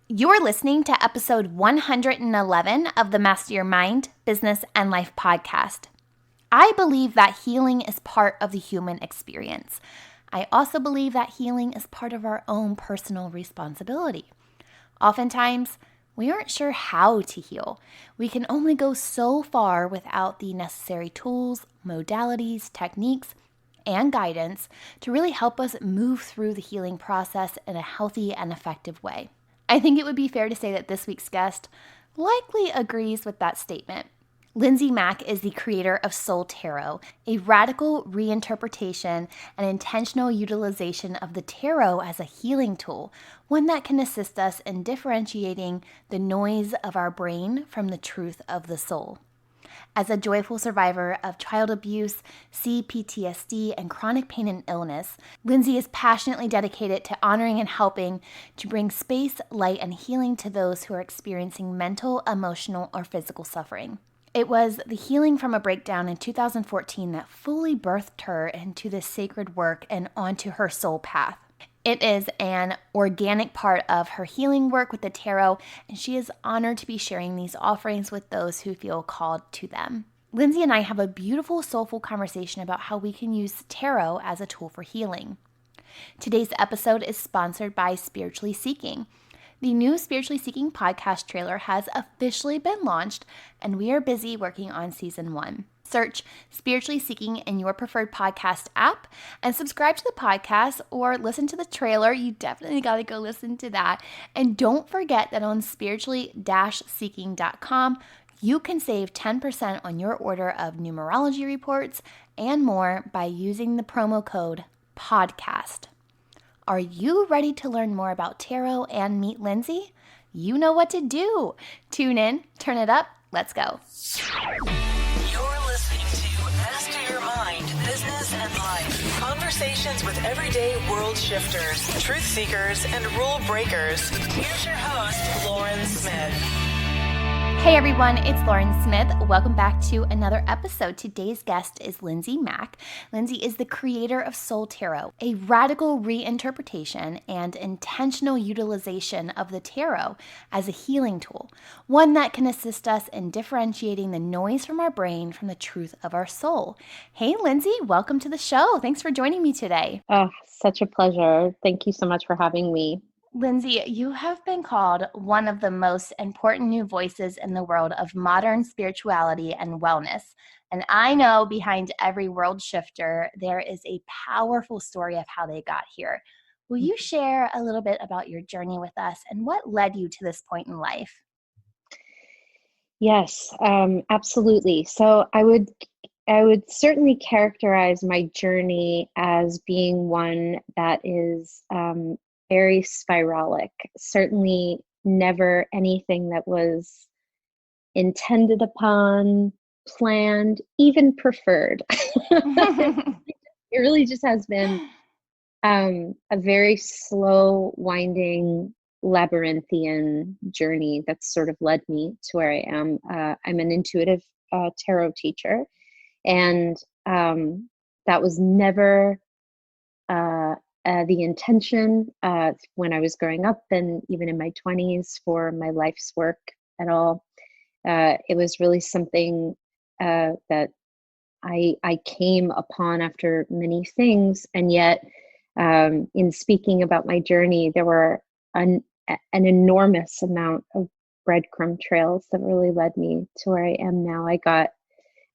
You're listening to episode 111 of the Master Your Mind, Business, and Life podcast. I believe that healing is part of the human experience. I also believe that healing is part of our own personal responsibility. Oftentimes, we aren't sure how to heal. We can only go so far without the necessary tools, modalities, techniques, and guidance to really help us move through the healing process in a healthy and effective way. I think it would be fair to say that this week's guest likely agrees with that statement. Lindsay Mack is the creator of Soul Tarot, a radical reinterpretation and intentional utilization of the tarot as a healing tool, one that can assist us in differentiating the noise of our brain from the truth of the soul. As a joyful survivor of child abuse, CPTSD, and chronic pain and illness, Lindsay is passionately dedicated to honoring and helping to bring space, light, and healing to those who are experiencing mental, emotional, or physical suffering. It was the healing from a breakdown in 2014 that fully birthed her into this sacred work and onto her soul path. It is an organic part of her healing work with the tarot, and she is honored to be sharing these offerings with those who feel called to them. Lindsay and I have a beautiful, soulful conversation about how we can use tarot as a tool for healing. Today's episode is sponsored by Spiritually Seeking. The new Spiritually Seeking podcast trailer has officially been launched, and we are busy working on season 1. Search Spiritually Seeking in your preferred podcast app and subscribe to the podcast or listen to the trailer. You definitely got to go listen to that. And don't forget that on spiritually-seeking.com, you can save 10% on your order of numerology reports and more by using the promo code PODCAST. Are you ready to learn more about tarot and meet Lindsay? You know what to do. Tune in, turn it up, let's go. You're listening to Master Your Mind, Business, and Life. Conversations with everyday world shifters, truth seekers, and rule breakers. Here's your host, Lauren Smith. Hey everyone, it's Lauren Smith. Welcome back to another episode. Today's guest is Lindsay Mack. Lindsay is the creator of Soul Tarot, a radical reinterpretation and intentional utilization of the tarot as a healing tool, one that can assist us in differentiating the noise from our brain from the truth of our soul. Hey Lindsay, welcome to the show. Thanks for joining me today. Oh, such a pleasure. Thank you so much for having me. Lindsay, you have been called one of the most important new voices in the world of modern spirituality and wellness. And I know behind every world shifter, there is a powerful story of how they got here. Will you share a little bit about your journey with us and what led you to this point in life? Yes, absolutely. So I would certainly characterize my journey as being one that is very spiralic. Certainly never anything that was intended upon, planned, even preferred. It really just has been a very slow, winding, labyrinthian journey that's sort of led me to where I am. I'm an intuitive tarot teacher, and that was never the intention when I was growing up and even in my 20s for my life's work at all. It was really something that I came upon after many things, and yet in speaking about my journey, there were an enormous amount of breadcrumb trails that really led me to where I am now. I got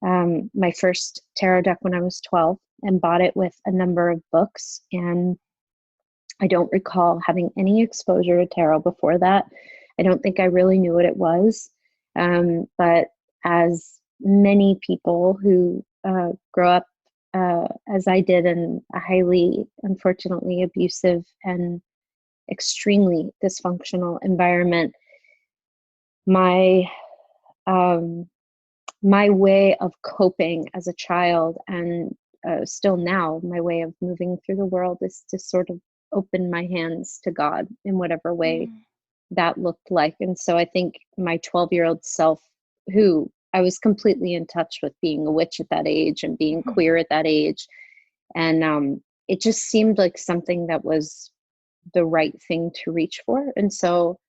my first tarot deck when I was 12 and bought it with a number of books. And I don't recall having any exposure to tarot before that. I don't think I really knew what it was. But as many people who grow up as I did in a highly, unfortunately, abusive and extremely dysfunctional environment, my my way of coping as a child and still now, my way of moving through the world is to sort of open my hands to God in whatever way that looked like. And so I think my 12-year-old self, who I was completely in touch with being a witch at that age and being queer at that age. And it just seemed like something that was the right thing to reach for. And so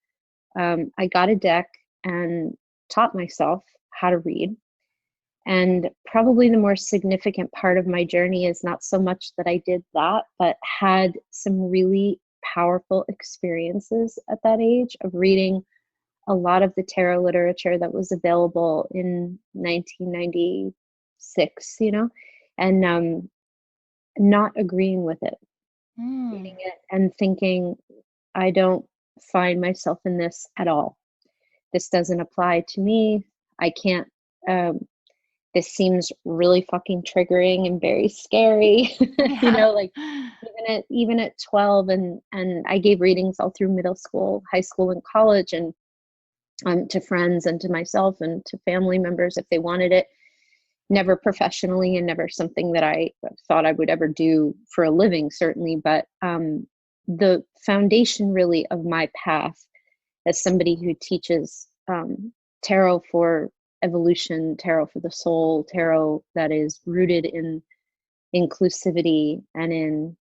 I got a deck and taught myself how to read. And probably the more significant part of my journey is not so much that I did that, but had some really powerful experiences at that age of reading a lot of the tarot literature that was available in 1996, and not agreeing with it, reading it and thinking, I don't find myself in this at all. This doesn't apply to me. I can't, this seems really fucking triggering and very scary. Yeah. Like even at 12, and I gave readings all through middle school, high school, and college, and to friends and to myself and to family members if they wanted it. Never professionally, and never something that I thought I would ever do for a living, certainly. But the foundation really of my path as somebody who teaches tarot for evolution, tarot for the soul, tarot that is rooted in inclusivity and in,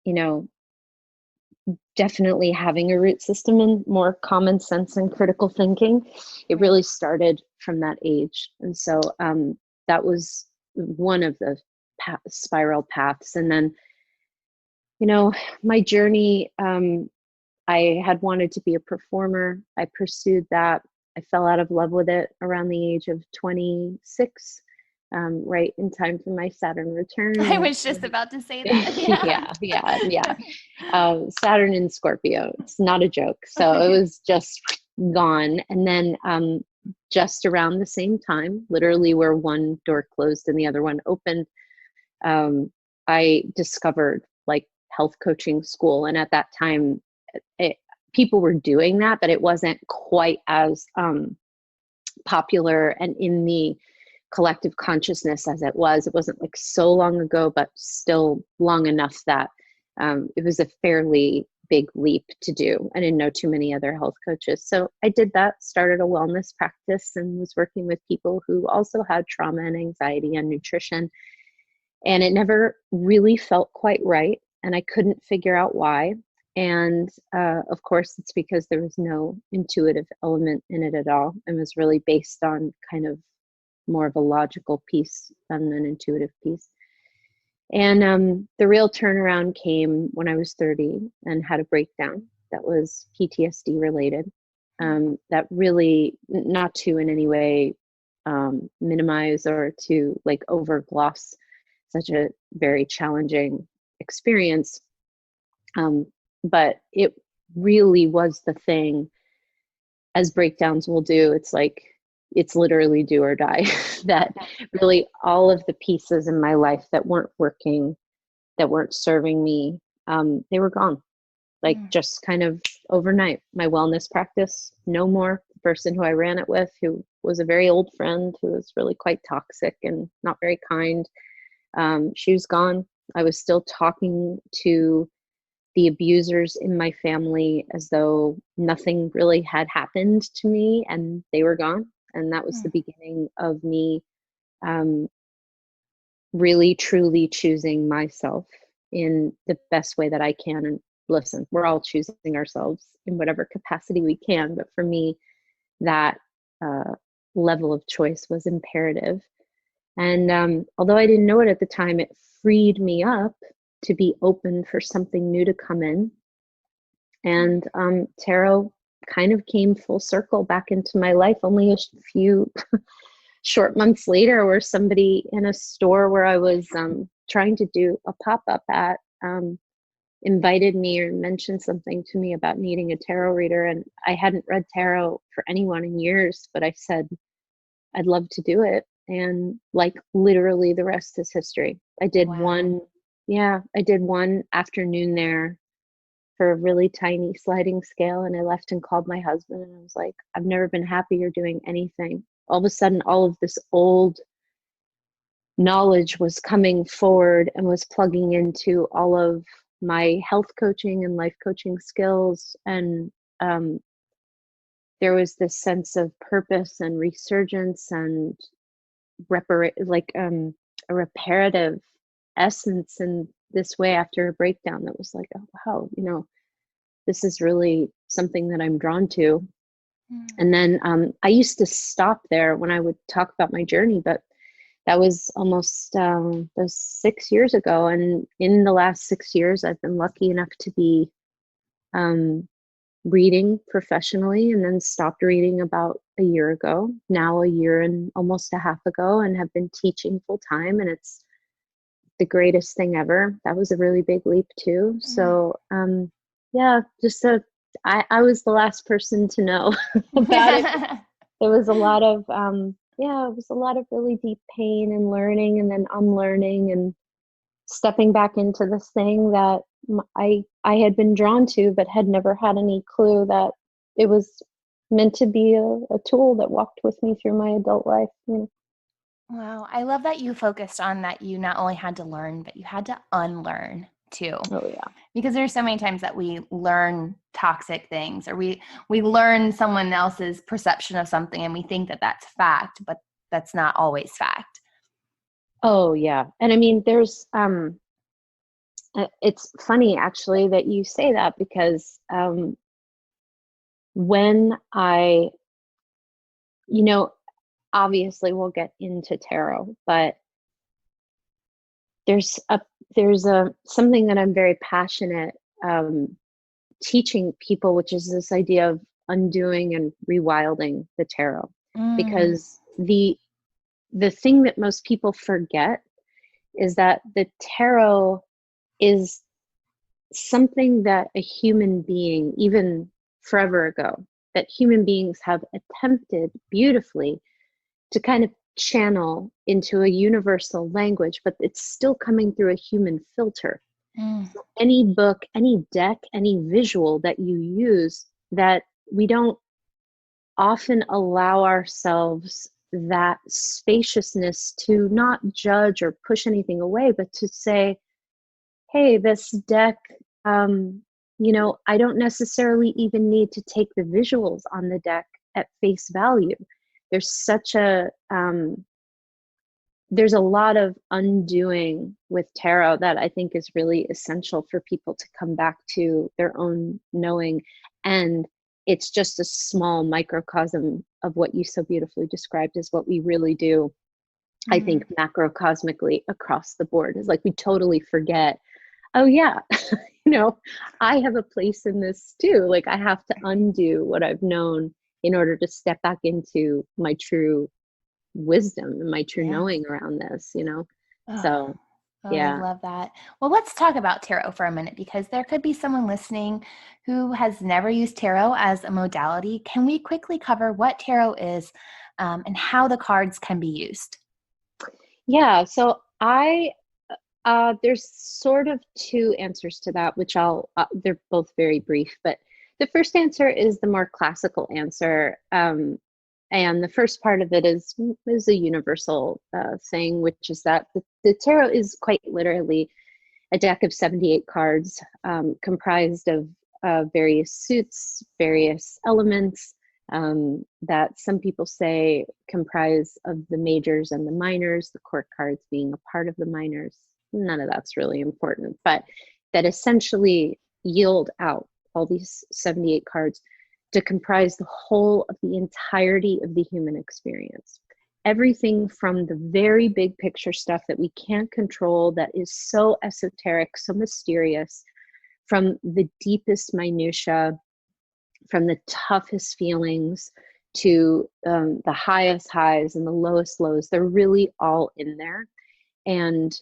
you know, definitely having a root system and more common sense and critical thinking. It really started from that age. And so that was one of the spiral paths. And then, my journey, I had wanted to be a performer. I pursued that. I fell out of love with it around the age of 26, right in time for my Saturn return. I was just about to say that. Yeah. Saturn in Scorpio. It's not a joke. So it was just gone. And then just around the same time, literally where one door closed and the other one opened, I discovered like health coaching school. And at that time, people were doing that, but it wasn't quite as popular and in the collective consciousness as it was. It wasn't like so long ago, but still long enough that it was a fairly big leap to do. I didn't know too many other health coaches. So I did that, started a wellness practice, and was working with people who also had trauma and anxiety and nutrition. And it never really felt quite right. And I couldn't figure out why. And of course, it's because there was no intuitive element in it at all, and was really based on kind of more of a logical piece than an intuitive piece. And the real turnaround came when I was 30 and had a breakdown that was PTSD related. That really, not to in any way minimize or to like overgloss such a very challenging experience. But it really was the thing, as breakdowns will do. It's like, it's literally do or die. That really all of the pieces in my life that weren't working, that weren't serving me, they were gone. Like just kind of overnight. My wellness practice, no more. The person who I ran it with, who was a very old friend, who was really quite toxic and not very kind, she was gone. I was still talking to the abusers in my family as though nothing really had happened to me, and they were gone. And that was the beginning of me really truly choosing myself in the best way that I can. And listen, we're all choosing ourselves in whatever capacity we can, but for me, that level of choice was imperative. And although I didn't know it at the time, it freed me up to be open for something new to come in. And tarot kind of came full circle back into my life only a few short months later, where somebody in a store where I was trying to do a pop-up at invited me or mentioned something to me about needing a tarot reader. And I hadn't read tarot for anyone in years, but I said, I'd love to do it. And like literally the rest is history. I did one afternoon there for a really tiny sliding scale, and I left and called my husband, and I was like, I've never been happier doing anything. All of a sudden, all of this old knowledge was coming forward and was plugging into all of my health coaching and life coaching skills. And there was this sense of purpose and resurgence and a reparative essence in this way after a breakdown that was like, oh wow, this is really something that I'm drawn to. Mm. And then I used to stop there when I would talk about my journey, but that was almost those 6 years ago. And in the last 6 years, I've been lucky enough to be reading professionally, and then stopped reading about a year ago, now a year and almost a half ago, and have been teaching full time. And it's the greatest thing ever. That was a really big leap too. So yeah, just I was the last person to know about it. It was a lot of it was a lot of really deep pain and learning, and then unlearning, and stepping back into this thing that I had been drawn to, but had never had any clue that it was meant to be a tool that walked with me through my adult life. You know? Wow. I love that you focused on that you not only had to learn, but you had to unlearn too. Oh yeah. Because there's so many times that we learn toxic things, or we learn someone else's perception of something, and we think that that's fact, but that's not always fact. Oh yeah. And I mean, there's it's funny actually that you say that, because when I, obviously we'll get into tarot, but there's something that I'm very passionate teaching people, which is this idea of undoing and rewilding the tarot. Because the thing that most people forget is that the tarot is something that a human being, even forever ago, that human beings have attempted beautifully to kind of channel into a universal language, but it's still coming through a human filter. So any book, any deck, any visual that you use, that we don't often allow ourselves that spaciousness to not judge or push anything away, but to say, hey, this deck, I don't necessarily even need to take the visuals on the deck at face value. There's such there's a lot of undoing with tarot that I think is really essential for people to come back to their own knowing. And it's just a small microcosm of what you so beautifully described as what we really do. I think macrocosmically across the board is like we totally forget, oh yeah, I have a place in this too. Like I have to undo what I've known in order to step back into my true wisdom and my true knowing around this, So yeah. I love that. Well, let's talk about tarot for a minute, because there could be someone listening who has never used tarot as a modality. Can we quickly cover what tarot is and how the cards can be used? Yeah, so there's sort of two answers to that, which they're both very brief, but the first answer is the more classical answer. And the first part of it is a universal thing, which is that the tarot is quite literally a deck of 78 cards comprised of various suits, various elements that some people say comprise of the majors and the minors, the court cards being a part of the minors. None of that's really important, but that essentially yield out all these 78 cards to comprise the whole of the entirety of the human experience. Everything from the very big picture stuff that we can't control, that is so esoteric, so mysterious, from the deepest minutia, from the toughest feelings to the highest highs and the lowest lows. They're really all in there. And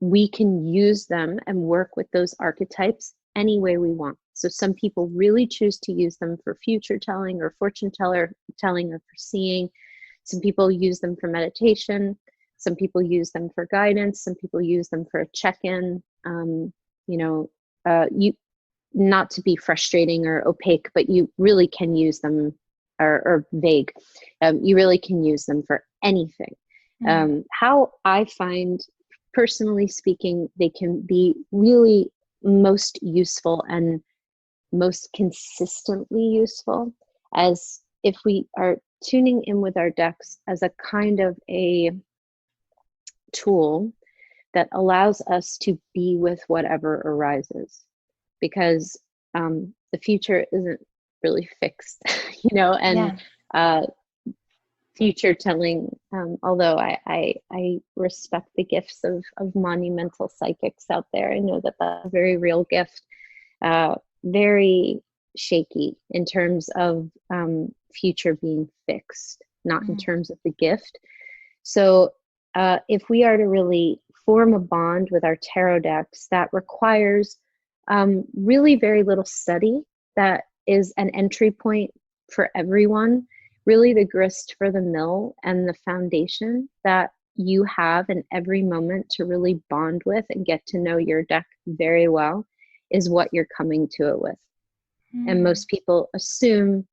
we can use them and work with those archetypes any way we want. So some people really choose to use them for future telling or fortune telling or for seeing. Some people use them for meditation. Some people use them for guidance. Some people use them for a check-in. Not to be frustrating or opaque, but you really can use them, or vague. You really can use them for anything. How I find, personally speaking, they can be really most useful and most consistently useful as if we are tuning in with our decks as a kind of a tool that allows us to be with whatever arises. because the future isn't really fixed, and Yeah. future telling, although I respect the gifts of monumental psychics out there. I know that that's a very real gift, very shaky in terms of future being fixed, not in Mm. terms of the gift. So if we are to really form a bond with our tarot decks, that requires really very little study. That is an entry point for everyone, really the grist for the mill and the foundation that you have in every moment to really bond with and get to know your deck very well is what you're coming to it with. And Mm. most people assume,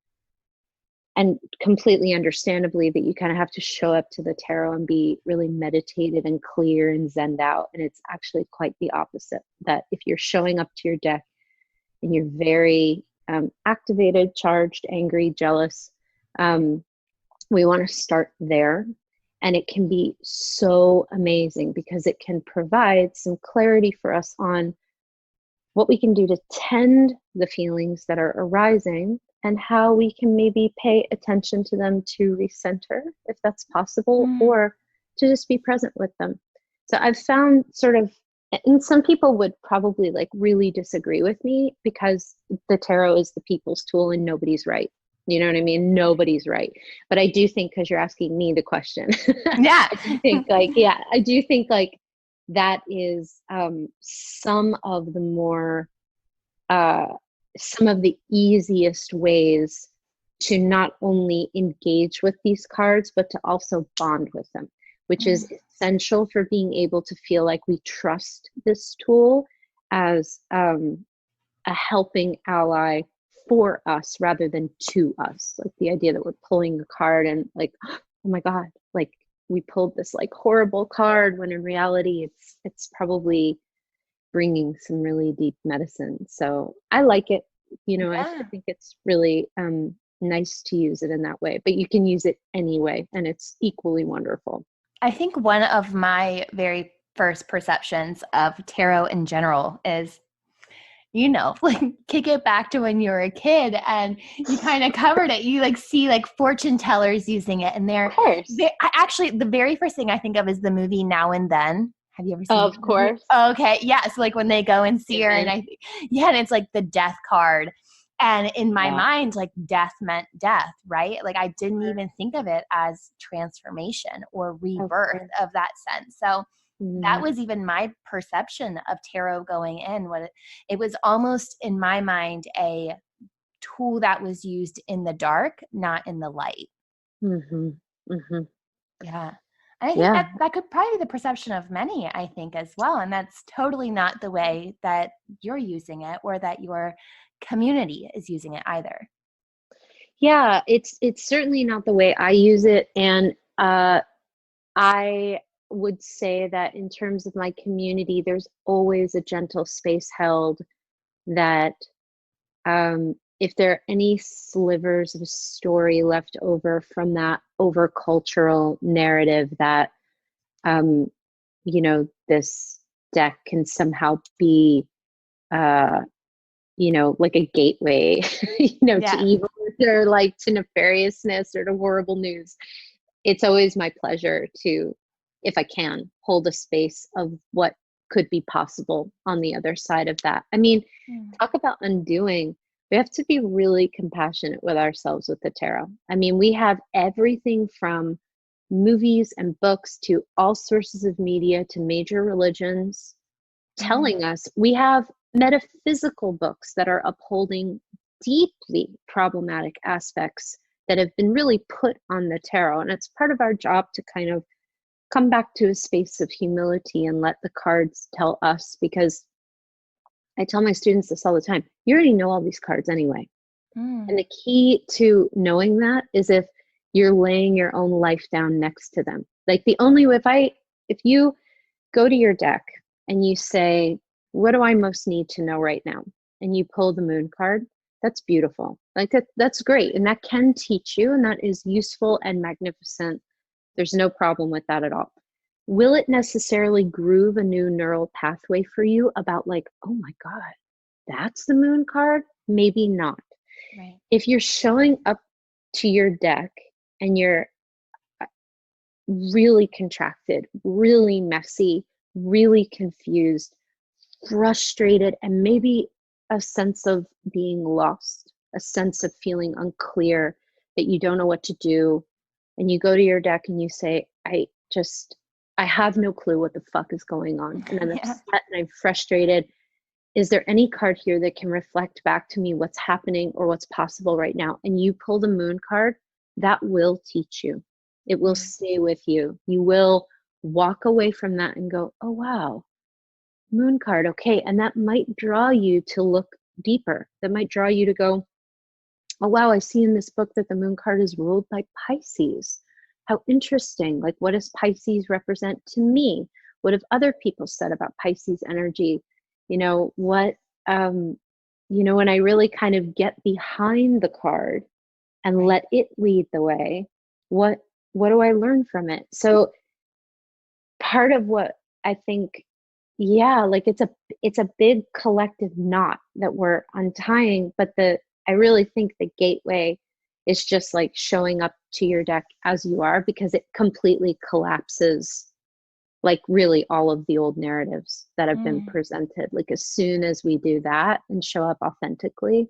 and completely understandably, that you kind of have to show up to the tarot and be really meditated and clear and zenned out. And it's actually quite the opposite. That if you're showing up to your deck and you're very activated, charged, angry, jealous, we want to start there. And it can be so amazing because it can provide some clarity for us on what we can do to tend the feelings that are arising and how we can maybe pay attention to them to recenter, if that's possible, Mm. or to just be present with them. So I've found sort of, and some people would probably like really disagree with me because the tarot is the people's tool and nobody's right. You know what I mean? Nobody's right. But I do think, because you're asking me the question, Yeah. I do think like that is some of the more some of the easiest ways to not only engage with these cards, but to also bond with them, which is Mm. essential for being able to feel like we trust this tool as a helping ally for us rather than to us. Like the idea that we're pulling a card and like, oh my God, like we pulled this like horrible card, when in reality it's probably bringing some really deep medicine. So I like it. I Yeah. think it's really nice to use it in that way, but you can use it anyway, and it's equally wonderful. I think one of my very first perceptions of tarot in general is, like kick it back to when you were a kid and you kind of covered it. You like see like fortune tellers using it, and Of course. actually the very first thing I think of is the movie Now and Then. Have you ever seen Of that movie? course. Okay, yeah. So like when they go and see her, and Amen. and it's like the death card. And in my Yeah. mind, like death meant death, right? Like I didn't even think of it as transformation or Of rebirth course. of that sense. So that Mhm. was even my perception of tarot going in. It was almost in my mind a tool that was used in the dark, not in the light. Mhm. Mhm. Yeah. And I think Yeah. that could probably be the perception of many, I think, as well. And that's totally not the way that you're using it or that your community is using it either. Yeah, it's certainly not the way I use it, and I would say that in terms of my community, there's always a gentle space held that if there are any slivers of story left over from that over cultural narrative that um, this deck can somehow be uh, like a gateway, to Yeah. evil or like to nefariousness or to horrible news. It's always my pleasure to, if I can, hold a space of what could be possible on the other side of that. I mean, Mm. talk about undoing. We have to be really compassionate with ourselves with the tarot. I mean, we have everything from movies and books to all sources of media to major religions Mm. telling us. We have metaphysical books that are upholding deeply problematic aspects that have been really put on the tarot. And it's part of our job to kind of come back to a space of humility and let the cards tell us, because I tell my students this all the time. You already know all these cards anyway. And Mm. the key to knowing that is if you're laying your own life down next to them. Like the only way, if you go to your deck and you say, what do I most need to know right now? And you pull the moon card, that's beautiful. Like that's great. And that can teach you, and that is useful and magnificent. There's no problem with that at all. Will it necessarily groove a new neural pathway for you about like, oh my God, that's the moon card, maybe not. Right. If you're showing up to your deck and you're really contracted, really messy, really confused, frustrated, and maybe a sense of being lost, a sense of feeling unclear, that you don't know what to do, and you go to your deck and you say, I have no clue what the fuck is going on, and I'm Yeah. upset and I'm frustrated. Is there any card here that can reflect back to me what's happening or what's possible right now? And you pull the moon card, that will teach you. It will stay with you. You will walk away from that and go, oh, wow, moon card. Okay. And that might draw you to look deeper. That might draw you to go, oh, wow, I see in this book that the moon card is ruled by Pisces. How interesting. Like, what does Pisces represent to me? What have other people said about Pisces energy? When I really kind of get behind the card and Right. let it lead the way, what do I learn from it? So part of what I think, yeah, like it's a big collective knot that we're untying, but I really think the gateway is just like showing up to your deck as you are, because it completely collapses like really all of the old narratives that have been Mm. presented. Like, as soon as we do that and show up authentically,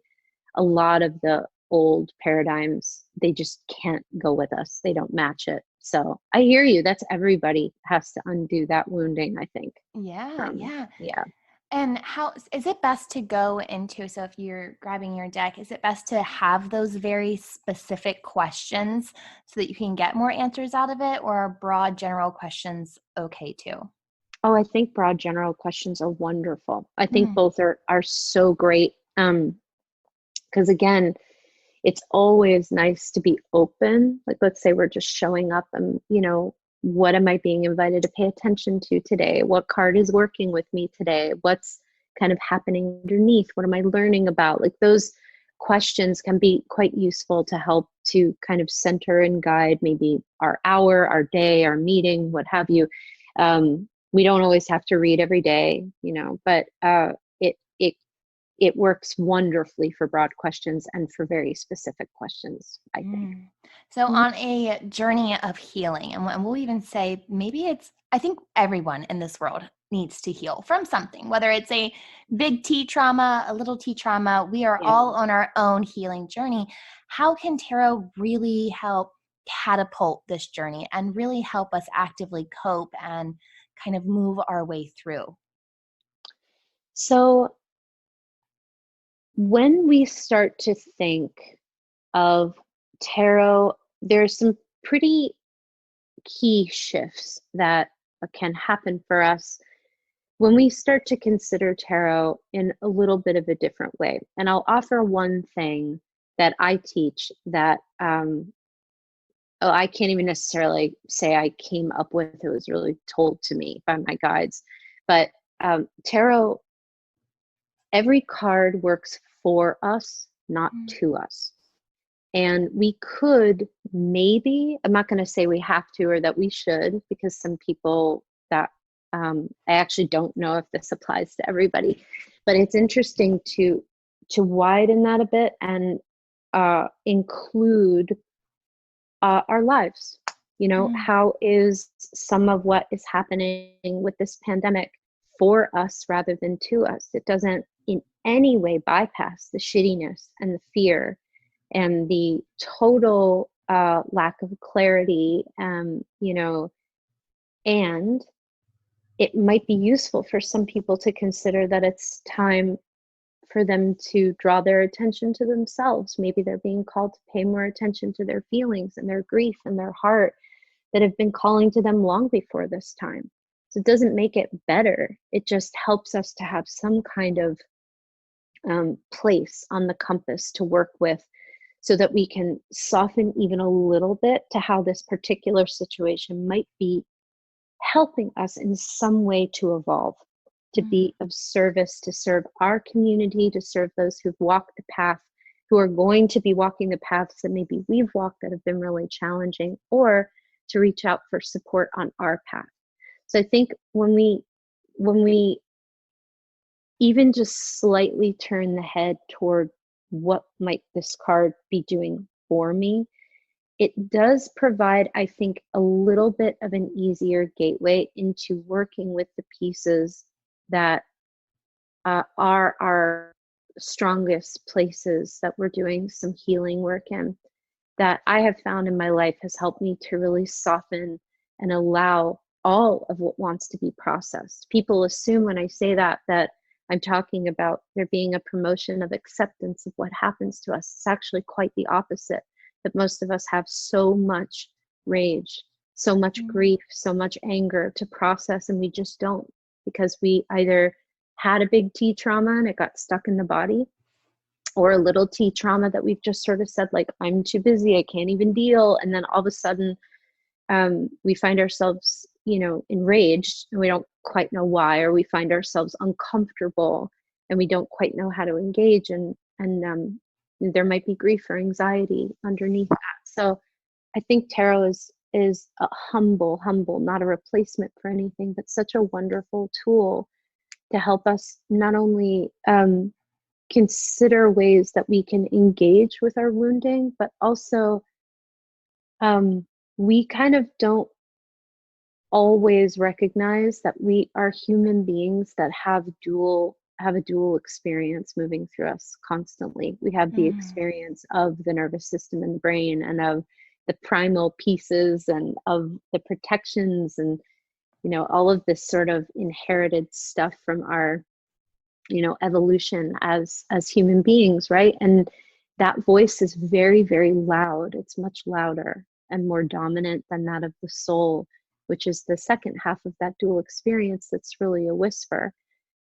a lot of the old paradigms, they just can't go with us. They don't match it. So I hear you. That's everybody has to undo that wounding, I think. Yeah, From, yeah. yeah. And how is it best to go into, so if you're grabbing your deck, is it best to have those very specific questions so that you can get more answers out of it, or are broad general questions okay too? Oh, I think broad general questions are wonderful. I think Mm, both are so great. Because again, it's always nice to be open. Like, let's say we're just showing up and, what am I being invited to pay attention to today? What card is working with me today? What's kind of happening underneath? What am I learning about? Like, those questions can be quite useful to help to kind of center and guide maybe our hour, our day, our meeting, what have you. We don't always have to read every day, but it it works wonderfully for broad questions and for very specific questions, I think. mm. So Mhm. on a journey of healing, and we'll even say maybe I think everyone in this world needs to heal from something, whether it's a big T trauma, a little T trauma, we are Yeah. all on our own healing journey. How can tarot really help catapult this journey and really help us actively cope and kind of move our way through? So when we start to think of tarot, there's some pretty key shifts that can happen for us when we start to consider tarot in a little bit of a different way. And I'll offer one thing that I teach that I can't even necessarily say I came up with. It was really told to me by my guides. But tarot, every card works for us, not Mm, to us. And we could maybe, I'm not going to say we have to or that we should, because some people that I actually don't know if this applies to everybody, but it's interesting to widen that a bit and include our lives. mm, How is some of what is happening with this pandemic for us rather than to us? It doesn't in any way bypass the shittiness and the fear and the total lack of clarity, and it might be useful for some people to consider that it's time for them to draw their attention to themselves. Maybe they're being called to pay more attention to their feelings and their grief and their heart that have been calling to them long before this time. So it doesn't make it better. It just helps us to have some kind of place on the compass to work with, so that we can soften even a little bit to how this particular situation might be helping us in some way to evolve, to mm, be of service, to serve our community, to serve those who've walked the path, who are going to be walking the paths that maybe we've walked that have been really challenging, or to reach out for support on our path. So I think when we even just slightly turn the head toward what might this card be doing for me, it does provide, I think, a little bit of an easier gateway into working with the pieces that are our strongest places that we're doing some healing work in, that I have found in my life has helped me to really soften and allow all of what wants to be processed. People assume when I say that I'm talking about there being a promotion of acceptance of what happens to us. It's actually quite the opposite, that most of us have so much rage, so much grief, so much anger to process, and we just don't, because we either had a big T trauma and it got stuck in the body, or a little T trauma that we've just sort of said, like, I'm too busy, I can't even deal. And then all of a sudden, we find ourselves, enraged, and we don't quite know why, or we find ourselves uncomfortable and we don't quite know how to engage. And there might be grief or anxiety underneath that. So I think tarot is a humble, not a replacement for anything, but such a wonderful tool to help us not only consider ways that we can engage with our wounding, but also we kind of don't always recognize that we are human beings that have a dual experience moving through us constantly. We have the experience of the nervous system and brain, and of the primal pieces, and of the protections, and all of this sort of inherited stuff from our evolution as human beings, right? And that voice is very, very loud. It's much louder and more dominant than that of the soul, which is the second half of that dual experience that's really a whisper.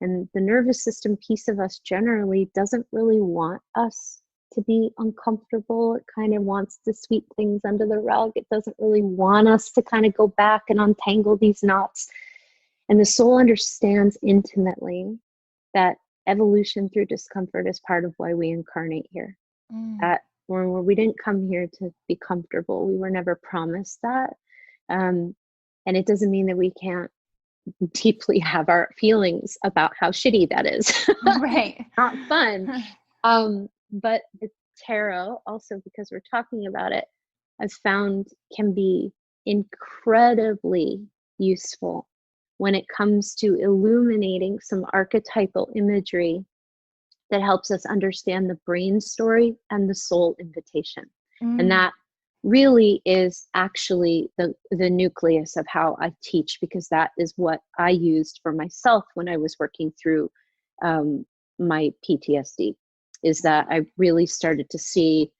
And the nervous system piece of us generally doesn't really want us to be uncomfortable. It kind of wants to sweep things under the rug. It doesn't really want us to kind of go back and untangle these knots. And the soul understands intimately that evolution through discomfort is part of why we incarnate here. That we didn't come here to be comfortable. We were never promised that. And it doesn't mean that we can't deeply have our feelings about how shitty that is. Right. Not fun. But the tarot, also because we're talking about it, I've found can be incredibly useful when it comes to illuminating some archetypal imagery that helps us understand the brain story and the soul invitation. And that really is actually the nucleus of how I teach, because that is what I used for myself when I was working through my PTSD, is that I really started to see,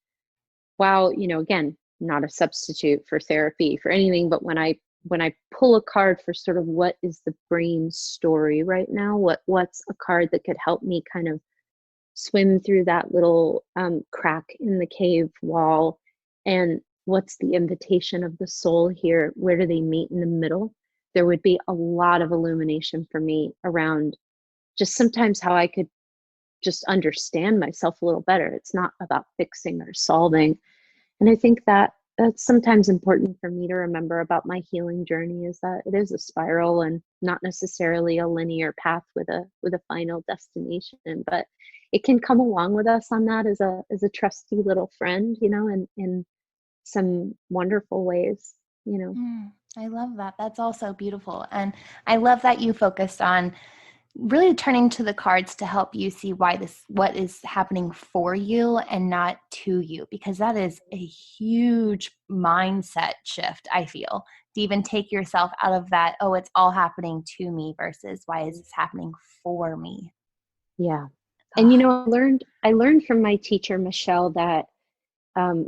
wow, again, not a substitute for therapy, for anything, but when I pull a card for sort of what is the brain story right now, what's a card that could help me kind of swim through that little crack in the cave wall, and what's the invitation of the soul here, where do they meet in the middle, there would be a lot of illumination for me around just sometimes how I could just understand myself a little better. It's not about fixing or solving. And I think that that's sometimes important for me to remember about my healing journey, is that it is a spiral and not necessarily a linear path with a final destination, but it can come along with us on that as a trusty little friend, in some wonderful ways, I love that. That's also beautiful. And I love that you focused on really turning to the cards to help you see what is happening for you and not to you, because that is a huge mindset shift, I feel, to even take yourself out of that, oh, it's all happening to me, versus why is this happening for me? Yeah. And I learned from my teacher Michelle that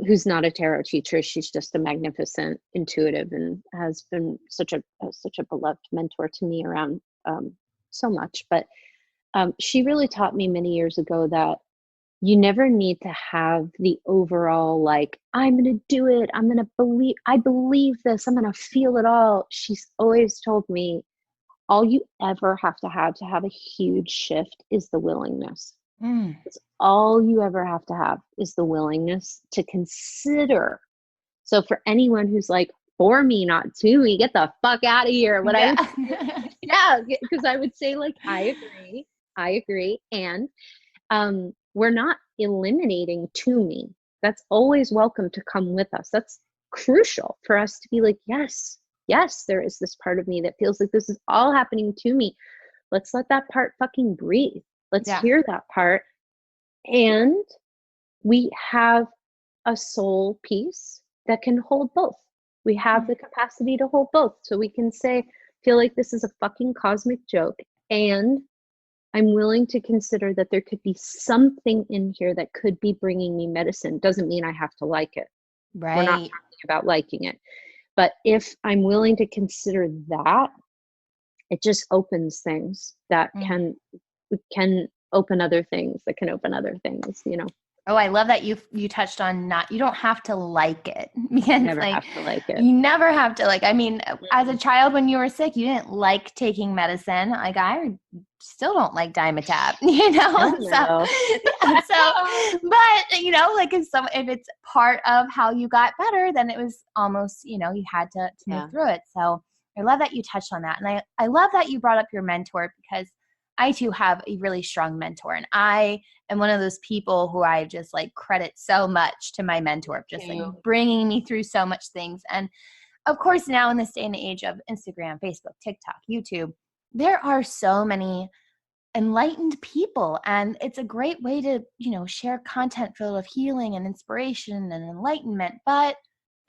who's not a tarot teacher, she's just a magnificent intuitive, and has been such a beloved mentor to me around so much. But she really taught me many years ago that you never need to have the overall, like, I'm going to do it, I believe this, I'm going to feel it all. She's always told me, all you ever have to have a huge shift is the willingness. It's all you ever have to have is the willingness to consider. So for anyone who's like, for me, not to me, get the fuck out of here. Because I would say, like, I agree. I agree. And we're not eliminating to me. That's always welcome to come with us. That's crucial for us to be like, yes, there is this part of me that feels like this is all happening to me. Let's let that part fucking breathe. Let's hear that part. And we have a soul piece that can hold both. We have the capacity to hold both. So we can feel like this is a fucking cosmic joke. And I'm willing to consider that there could be something in here that could be bringing me medicine. Doesn't mean I have to like it. Right. We're not talking about liking it. But if I'm willing to consider that, it just opens things that can open other things, you know. Oh, I love that you touched on you don't have to like it. Because Never have to like it. You never have to I mean, as a child when you were sick, you didn't like taking medicine. Like I still don't like Dimetapp, you know? No. But you know, like if it's part of how you got better, then it was almost, you know, you had to move through it. So I love that you touched on that. And I love that you brought up your mentor, because I too have a really strong mentor, and I am one of those people who I just like credit so much to my mentor, just like bringing me through so much things. And of course, now in this day and age of Instagram, Facebook, TikTok, YouTube, there are so many enlightened people, and it's a great way to, you know, share content full of healing and inspiration and enlightenment. But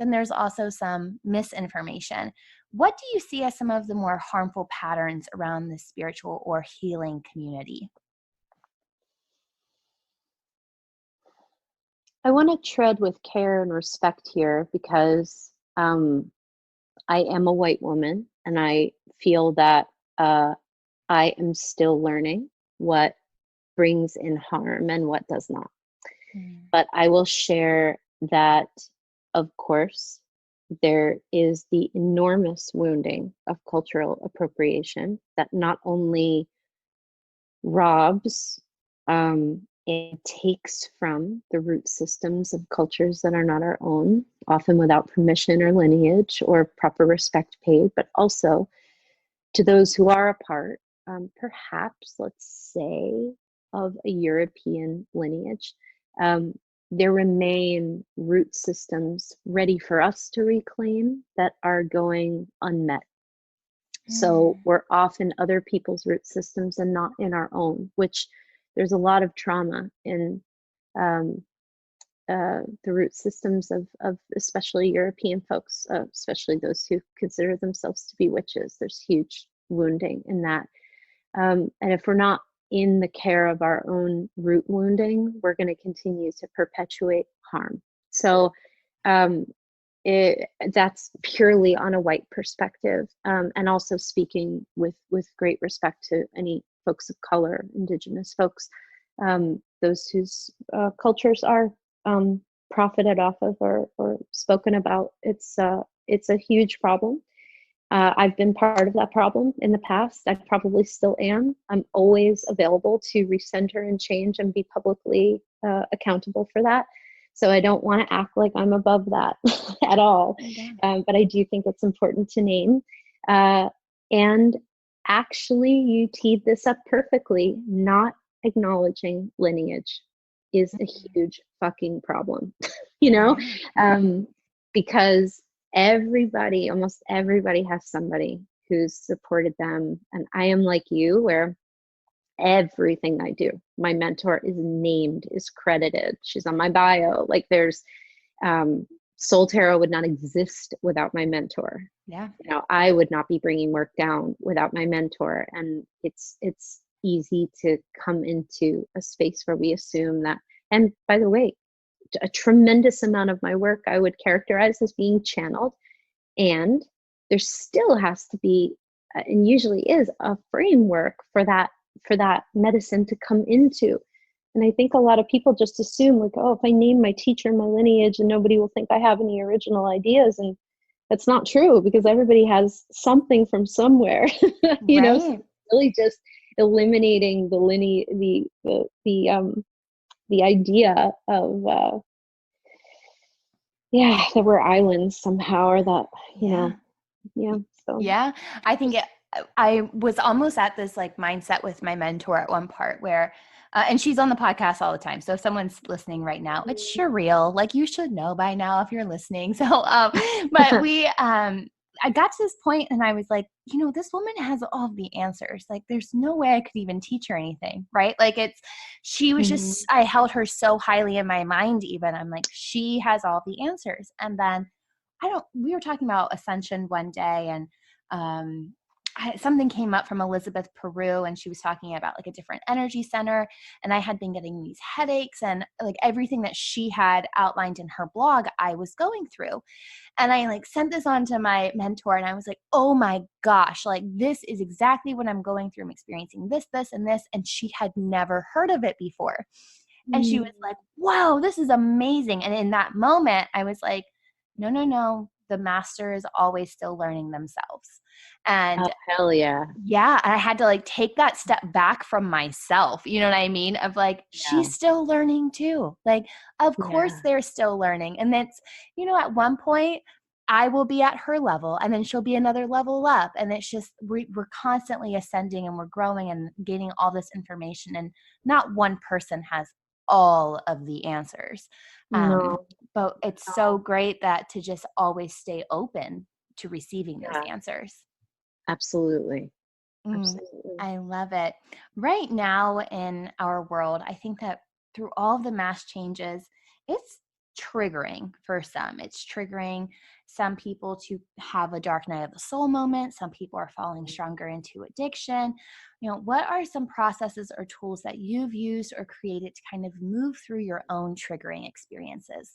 then there's also some misinformation. What do you see as some of the more harmful patterns around the spiritual or healing community? I want to tread with care and respect here, because I am a white woman, and I feel that I am still learning what brings in harm and what does not. But I will share that, of course, there is the enormous wounding of cultural appropriation that not only robs and takes from the root systems of cultures that are not our own, often without permission or lineage or proper respect paid, but also to those who are a part, perhaps, let's say, of a European lineage. There remain root systems ready for us to reclaim that are going unmet. So we're off in other people's root systems and not in our own, which there's a lot of trauma in the root systems of especially European folks, especially those who consider themselves to be witches. There's huge wounding in that. And if we're not in the care of our own root wounding, we're going to continue to perpetuate harm. So that's purely on a white perspective, and also speaking with great respect to any folks of color, indigenous folks, those whose cultures are profited off of or spoken about. It's a huge problem. I've been part of that problem in the past. I probably still am. I'm always available to recenter and change and be publicly accountable for that. So I don't want to act like I'm above that at all. But I do think it's important to name. And actually, you teed this up perfectly. Not acknowledging lineage is a huge fucking problem, you know, because almost everybody has somebody who's supported them. And I am like you, where everything I do, my mentor is named, is credited. She's on my bio. Like there's Soul Tarot would not exist without my mentor. Yeah. You know, I would not be bringing work down without my mentor. And it's easy to come into a space where we assume that, and by the way, a tremendous amount of my work I would characterize as being channeled, and there still has to be, and usually is, a framework for that medicine to come into. And I think a lot of people just assume like, oh, if I name my teacher my lineage and nobody will think I have any original ideas. And that's not true, because everybody has something from somewhere. You know, so really just eliminating the idea of that we're islands somehow, or that, you know. So I think I was almost at this like mindset with my mentor at one part where, and she's on the podcast all the time. So if someone's listening right now, it's surreal. Like you should know by now if you're listening. So, but I got to this point and I was like, this woman has all the answers. Like there's no way I could even teach her anything. Right. Like she was just, I held her so highly in my mind, even. I'm like, she has all the answers. And then we were talking about ascension one day and, something came up from Elizabeth Peru and she was talking about like a different energy center. And I had been getting these headaches and like everything that she had outlined in her blog, I was going through. And I like sent this on to my mentor and I was like, oh my gosh, like this is exactly what I'm going through. I'm experiencing this, this, and this. And she had never heard of it before. And she was like, wow, this is amazing. And in that moment, I was like, no, the master is always still learning themselves. And oh, hell yeah. Yeah. And I had to like take that step back from myself. You know what I mean? Of like, she's still learning too. Like, of course they're still learning. And that's, at one point I will be at her level and then she'll be another level up. And it's just, we're constantly ascending and we're growing and gaining all this information. And not one person has all of the answers. But it's so great that to just always stay open to receiving those answers. Absolutely. Absolutely. I love it. Right now in our world, I think that through all of the mass changes, it's triggering for some. It's triggering some people to have a dark night of the soul moment. Some people are falling stronger into addiction. What are some processes or tools that you've used or created to kind of move through your own triggering experiences?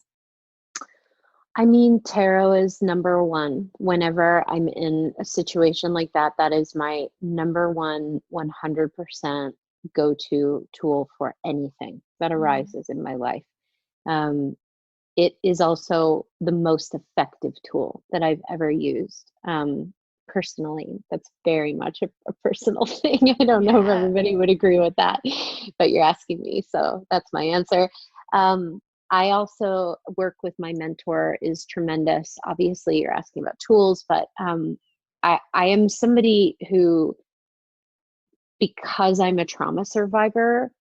I mean, tarot is number one. Whenever I'm in a situation like that, that is my number one 100% go-to tool for anything that arises in my life. It is also the most effective tool that I've ever used. Personally, that's very much a personal thing. I don't know if everybody would agree with that, but you're asking me, so that's my answer. I also work with my mentor is tremendous. Obviously, you're asking about tools, but I am somebody who, because I'm a trauma survivor,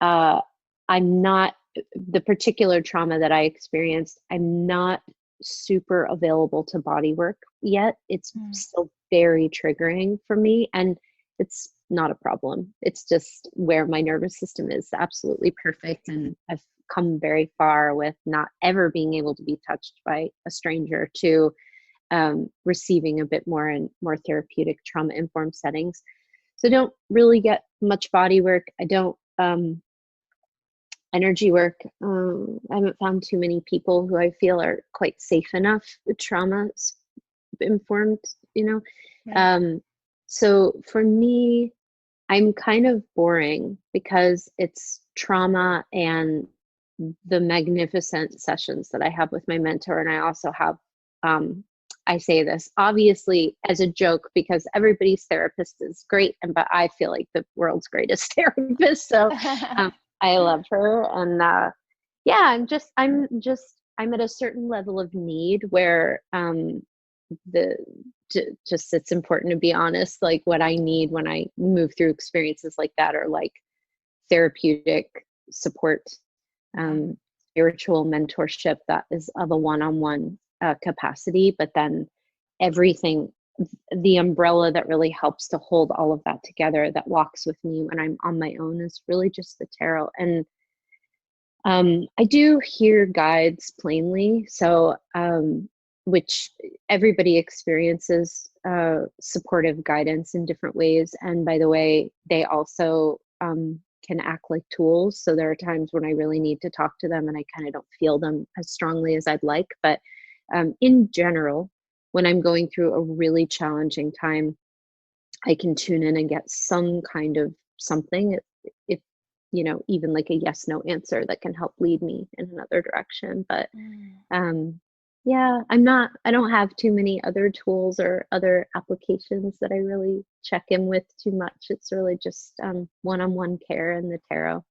I'm not, the particular trauma that I experienced, I'm not super available to body work yet. It's still very triggering for me, and it's not a problem. It's just where my nervous system is absolutely perfect, and I've come very far with not ever being able to be touched by a stranger to receiving a bit more and more therapeutic trauma-informed settings. So I don't really get much body work. I don't energy work. I haven't found too many people who I feel are quite safe enough trauma informed, so for me, I'm kind of boring because it's trauma and the magnificent sessions that I have with my mentor. And I also have, I say this obviously as a joke because everybody's therapist is great, but I feel like the world's greatest therapist. So I love her. And I'm at a certain level of need where it's important to be honest, like what I need when I move through experiences like that are like therapeutic support, spiritual mentorship that is of a one-on-one capacity, but then everything, the umbrella that really helps to hold all of that together, that walks with me when I'm on my own, is really just the tarot. And I do hear guides plainly, so which everybody experiences supportive guidance in different ways. And by the way, they also can act like tools. So there are times when I really need to talk to them and I kind of don't feel them as strongly as I'd like. But in general, when I'm going through a really challenging time, I can tune in and get some kind of something, if even like a yes, no answer that can help lead me in another direction. But I don't have too many other tools or other applications that I really check in with too much. It's really just one-on-one care in the tarot.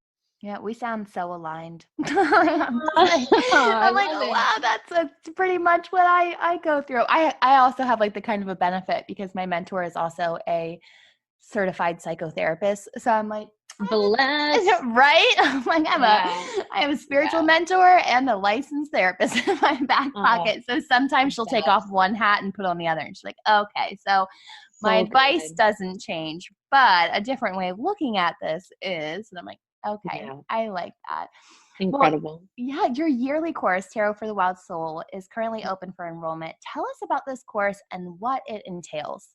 Yeah, we sound so aligned. I I'm like, love oh, it. wow, that's pretty much what I go through. I also have like the kind of a benefit because my mentor is also a certified psychotherapist. So I'm like, Bless. right? I'm like, Yeah. I have a spiritual Yeah. mentor and a licensed therapist in my back Oh, pocket. So sometimes she'll take off best. one hat and put on the other. And she's like, okay, so my So advice good. doesn't change, but a different way of looking at this is, and I'm like, okay, Yeah. I like that. Well, Incredible. yeah, your yearly course, Tarot for the Wild Soul, is currently open for enrollment. Tell us about this course and what it entails.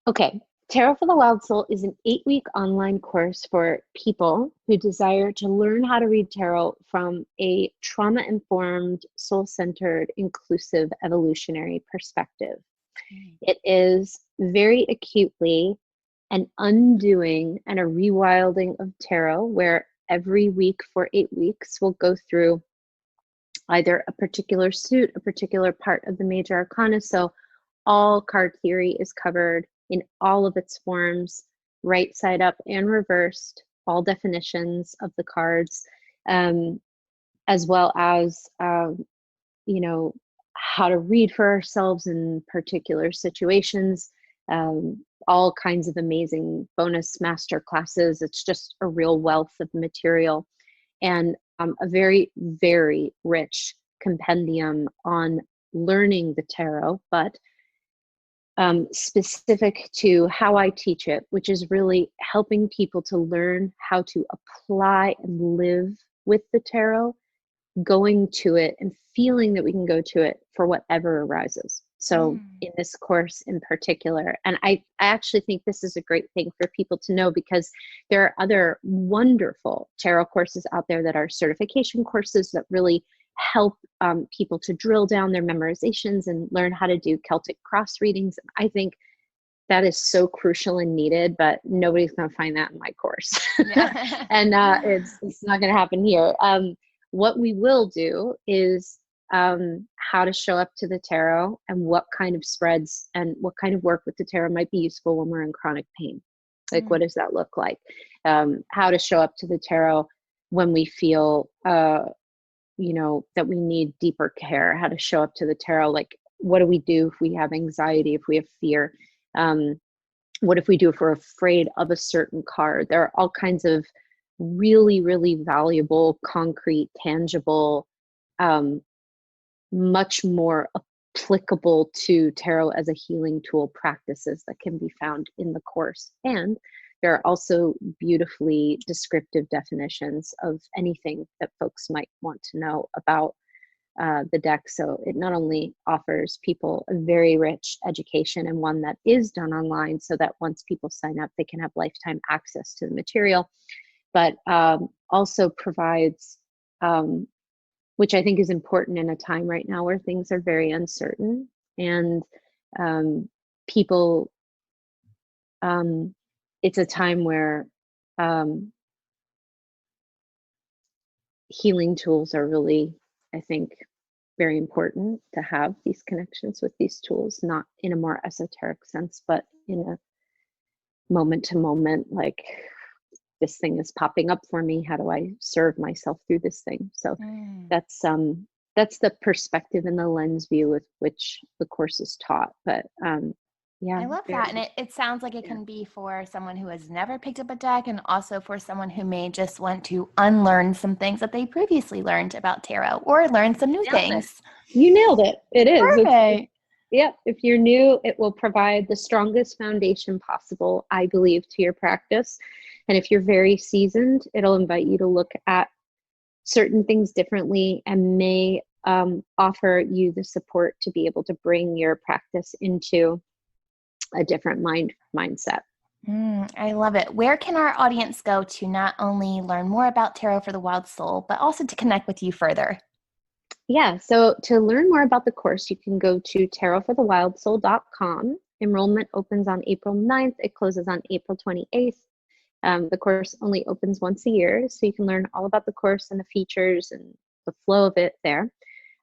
Okay. Tarot for the Wild Soul is an 8-week online course for people who desire to learn how to read tarot from a trauma-informed, soul-centered, inclusive, evolutionary perspective. It is very acutely an undoing and a rewilding of tarot, where every week for 8 weeks we'll go through either a particular suit, a particular part of the major arcana. So all card theory is covered in all of its forms, right side up and reversed, all definitions of the cards, as well as, you know, how to read for ourselves in particular situations, all kinds of amazing bonus master classes. It's just a real wealth of material, and a very, very rich compendium on learning the tarot, but specific to how I teach it, which is really helping people to learn how to apply and live with the tarot, going to it and feeling that we can go to it for whatever arises. So in this course in particular, and I actually think this is a great thing for people to know, because there are other wonderful tarot courses out there that are certification courses that really help people to drill down their memorizations and learn how to do Celtic cross readings. I think that is so crucial and needed, but nobody's going to find that in my course. Yeah. And it's not going to happen here. What we will do is how to show up to the tarot and what kind of spreads and what kind of work with the tarot might be useful when we're in chronic pain. Like, what does that look like? How to show up to the tarot when we feel, that we need deeper care, how to show up to the tarot. Like, what do we do if we have anxiety, if we have fear? What if we do if we're afraid of a certain card? There are all kinds of really, really valuable, concrete, tangible, much more applicable to tarot as a healing tool practices that can be found in the course. And there are also beautifully descriptive definitions of anything that folks might want to know about the deck. So it not only offers people a very rich education, and one that is done online so that once people sign up, they can have lifetime access to the material, but also provides, which I think is important in a time right now where things are very uncertain, and people, it's a time where healing tools are really, I think, very important to have these connections with these tools, not in a more esoteric sense, but in a moment to moment, like, this thing is popping up for me. How do I serve myself through this thing? So that's the perspective and the lens view with which the course is taught. But yeah, I love that. And it sounds like it can be for someone who has never picked up a deck, and also for someone who may just want to unlearn some things that they previously learned about tarot, or learn some new things. You nailed it. It is. Perfect. Yeah, if you're new, it will provide the strongest foundation possible, I believe, to your practice. And if you're very seasoned, it'll invite you to look at certain things differently, and may offer you the support to be able to bring your practice into a different mindset. I love it. Where can our audience go to not only learn more about Tarot for the Wild Soul, but also to connect with you further? Yeah, so to learn more about the course, you can go to tarotforthewildsoul.com. Enrollment opens on April 9th. It closes on April 28th. The course only opens once a year, so you can learn all about the course and the features and the flow of it there.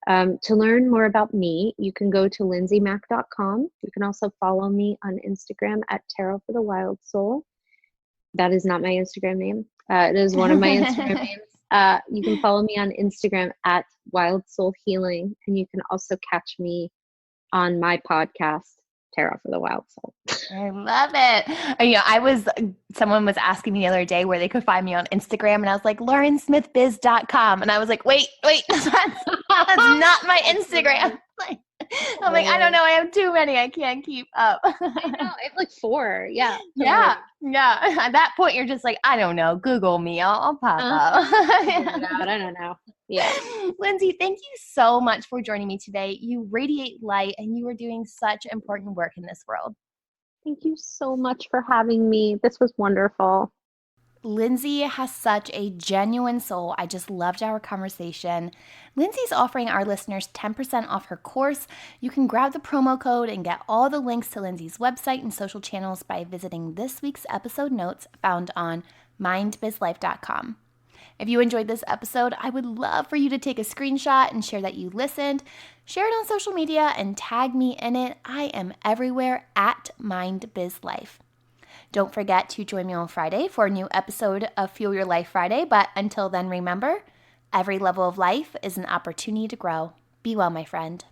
To learn more about me, you can go to lindsaymack.com. You can also follow me on Instagram at Tarot for the Wild Soul. That is not my Instagram name. It is one of my Instagram names. You can follow me on Instagram at Wild Soul Healing, and you can also catch me on my podcast, Tarot for the Wild Soul. I love it. Someone was asking me the other day where they could find me on Instagram, and I was like, laurensmithbiz.com. And I was like, wait, that's not my Instagram. I'm like, I don't know. I have too many. I can't keep up. I know. I have like 4. Yeah. Yeah. At that point, you're just like, I don't know. Google me. I'll pop up. I don't know. Yeah. Lindsay, thank you so much for joining me today. You radiate light, and you are doing such important work in this world. Thank you so much for having me. This was wonderful. Lindsay has such a genuine soul. I just loved our conversation. Lindsay's offering our listeners 10% off her course. You can grab the promo code and get all the links to Lindsay's website and social channels by visiting this week's episode notes found on mindbizlife.com. If you enjoyed this episode, I would love for you to take a screenshot and share that you listened. Share it on social media and tag me in it. I am everywhere at mindbizlife. Don't forget to join me on Friday for a new episode of Fuel Your Life Friday. But until then, remember, every level of life is an opportunity to grow. Be well, my friend.